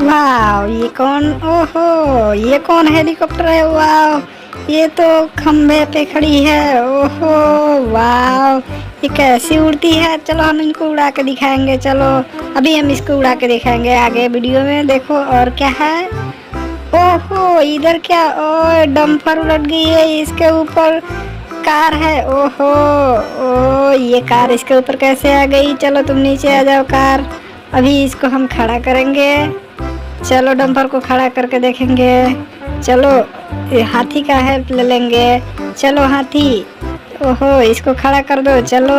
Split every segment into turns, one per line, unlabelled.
वाह, ये कौन? ओहो, ये कौन हेलीकॉप्टर है? वाह, ये तो खंबे पे खड़ी है। ओहो, वाह, ये कैसी उड़ती है? चलो हम इनको उड़ा के दिखाएंगे। चलो अभी हम इसको उड़ा के दिखाएंगे आगे वीडियो में। देखो और क्या है। ओहो, इधर क्या? ओ डम्पर उलट गई है। इसके ऊपर कार है। ओहो, ओ ये कार इसके ऊपर कैसे आ गई? चलो तुम नीचे आ जाओ कार। अभी इसको हम खड़ा करेंगे। चलो डंपर को खड़ा करके देखेंगे। चलो हाथी का हेल्प ले लेंगे। चलो हाथी, ओहो इसको खड़ा कर दो। चलो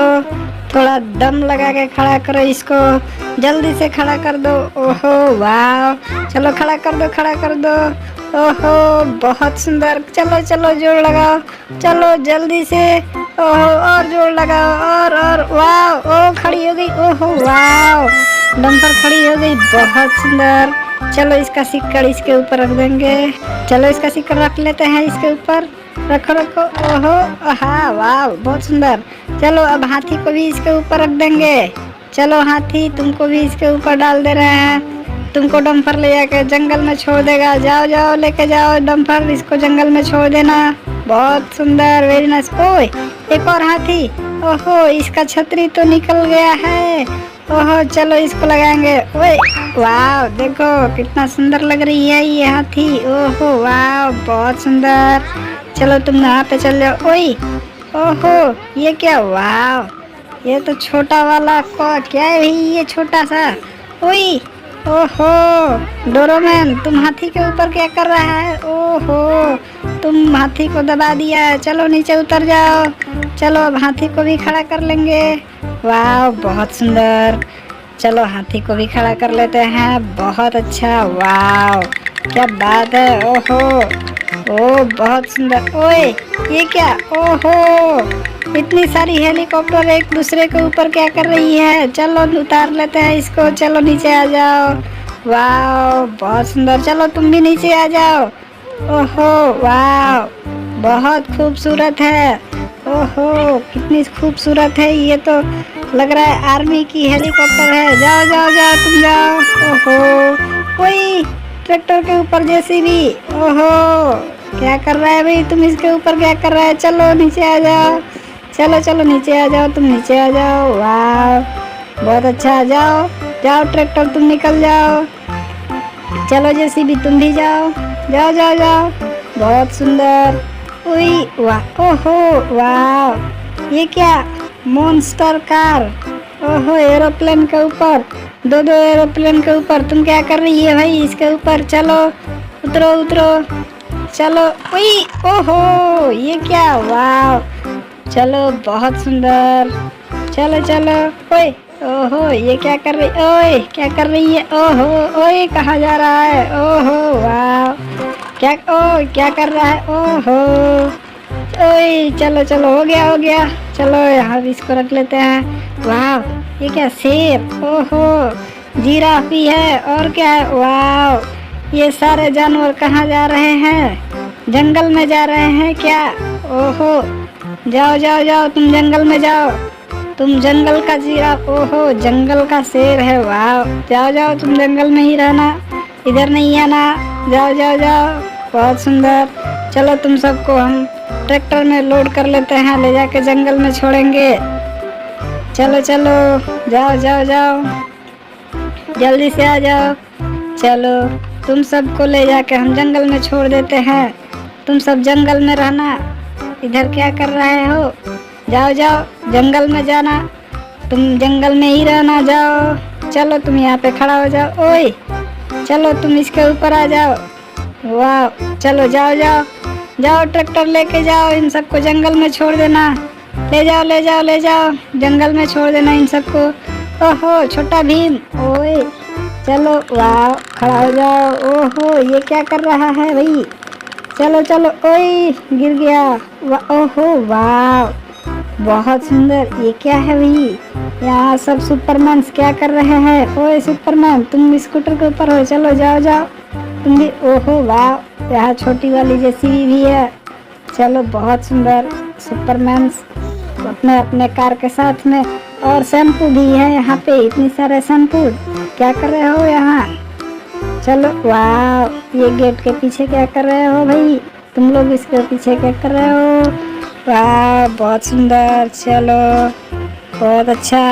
थोड़ा दम लगा के खड़ा करो इसको, जल्दी से खड़ा कर दो। ओहो वाह, चलो खड़ा कर दो, खड़ा कर दो। ओहो बहुत सुंदर। चलो चलो जोर लगाओ, चलो जल्दी से। ओहो और जोर लगाओ, और वाह, ओ खड़ी हो गई। ओहो वाह, डंपर खड़ी हो गई, बहुत सुंदर। चलो इसका सिक्कड़ इसके ऊपर रख देंगे। चलो इसका सिक्कड़ रख लेते हैं इसके ऊपर। रखो रखो। ओहो हाँ वाह, बहुत सुंदर। चलो अब हाथी को भी इसके ऊपर रख देंगे। चलो हाथी, तुमको भी इसके ऊपर डाल दे रहे हैं। तुमको डंपर ले जाके जंगल में छोड़ देगा। जाओ जाओ लेके जाओ डंपर, इसको जंगल में छोड़ देना। बहुत सुंदर, वेरी नाइस। ओए एक और हाथी। ओहो इसका छतरी तो निकल गया है। ओहो चलो इसको लगाएंगे। ओए वाह, देखो कितना सुंदर लग रही है ये हाथी। ओहो वाह, बहुत सुंदर। चलो तुम यहाँ पे चल जाओ। ओए ओहो ये क्या? वाह, ये तो छोटा वाला को क्या है भाई, ये छोटा सा। ओए ओहो डोरेमोन, तुम हाथी के ऊपर क्या कर रहा है? ओहो तुम हाथी को दबा दिया है। चलो नीचे उतर जाओ। चलो अब हाथी को भी खड़ा कर लेंगे। वाह बहुत सुंदर। चलो हाथी को भी खड़ा कर लेते हैं। बहुत अच्छा, वाह क्या बात है। ओहो ओ बहुत सुंदर। ओए ये क्या? ओहो इतनी सारी हेलीकॉप्टर एक दूसरे के ऊपर क्या कर रही है? चलो उतार लेते हैं इसको। चलो नीचे आ जाओ। वाह बहुत सुंदर। चलो तुम भी नीचे आ जाओ। ओहो वाह, बहुत खूबसूरत है। ओहो कितनी खूबसूरत है ये तो, लग रहा है आर्मी की हेलीकॉप्टर है। जाओ जाओ जाओ तुम जाओ। ओहो कोई ट्रैक्टर के ऊपर जेसीबी। ओहो क्या कर रहा है भाई, तुम इसके ऊपर क्या कर रहा है? चलो नीचे आ जाओ। चलो चलो नीचे आ जाओ, तुम नीचे आ जाओ। वाह बहुत अच्छा, जाओ जाओ ट्रैक्टर तुम निकल जाओ। चलो जेसीबी तुम भी जाओ, जाओ जाओ जाओ। बहुत सुंदर। उई वाह, ओहो वाह, ये क्या? Monster car. ओहो एरोप्लेन के ऊपर, दो दो एरोप्लेन के ऊपर तुम क्या कर रही है भाई? इसके ऊपर चलो, उतरो उतरो। चलो उई ओहो ये क्या? वाह चलो बहुत सुंदर। चलो चलो। ओए ओहो ये क्या कर रही? ओए क्या कर रही है? ओहो ओए कहाँ जा रहा है? ओहो वाह, क्या ओ क्या कर रहा है? ओहो ओए चलो चलो, हो गया हो गया। चलो यहाँ भी इसको रख लेते हैं। वाह ये क्या? शेर। ओहो जिराफ भी है, और क्या है? वाह ये सारे जानवर कहाँ जा रहे हैं? जंगल में जा रहे हैं क्या? ओहो जाओ जाओ जाओ, तुम जंगल में जाओ। तुम जंगल का जिराफ। ओहो जंगल का शेर है। वाह जाओ जाओ, तुम जंगल में ही रहना, इधर नहीं आना। जाओ जाओ जाओ, बहुत सुंदर। चलो तुम सबको हम ट्रैक्टर में लोड कर लेते हैं, ले जाके जंगल में छोड़ेंगे। चलो चलो जाओ जाओ जाओ, जल्दी से आ जाओ। चलो तुम सबको ले जाके हम जंगल में छोड़ देते हैं। तुम सब जंगल में रहना, इधर क्या कर रहे हो? जाओ जाओ जंगल में जाना, तुम जंगल में ही रहना। जाओ चलो तुम यहाँ पे खड़ा हो जाओ। ओए चलो तुम इसके ऊपर आ जाओ। वाह चलो जाओ जाओ जाओ, ट्रैक्टर लेके जाओ, इन सबको जंगल में छोड़ देना। ले जाओ ले जाओ ले जाओ, जंगल में छोड़ देना इन सबको। ओहो छोटा भीम। ओए चलो वाह खड़ा हो जाओ। ओहो ये क्या कर रहा है भाई? चलो चलो। ओए गिर गया। ओहो वाह बहुत सुंदर। ये क्या है भाई? यहाँ सब सुपरमैन क्या कर रहे हैं? ओए सुपरमैन तुम स्कूटर के ऊपर हो, चलो जाओ जाओ तुम भी। ओहो वाह यहाँ छोटी वाली जेसीबी भी है। चलो बहुत सुंदर। सुपरमैन अपने अपने कार के साथ में, और शैम्पू भी है यहाँ पे, इतनी सारे शैम्पू। क्या कर रहे हो यहाँ? चलो वाह, ये गेट के पीछे क्या कर रहे हो भाई तुम लोग, इसके पीछे क्या कर रहे हो? वाह बहुत सुंदर, चलो बहुत अच्छा।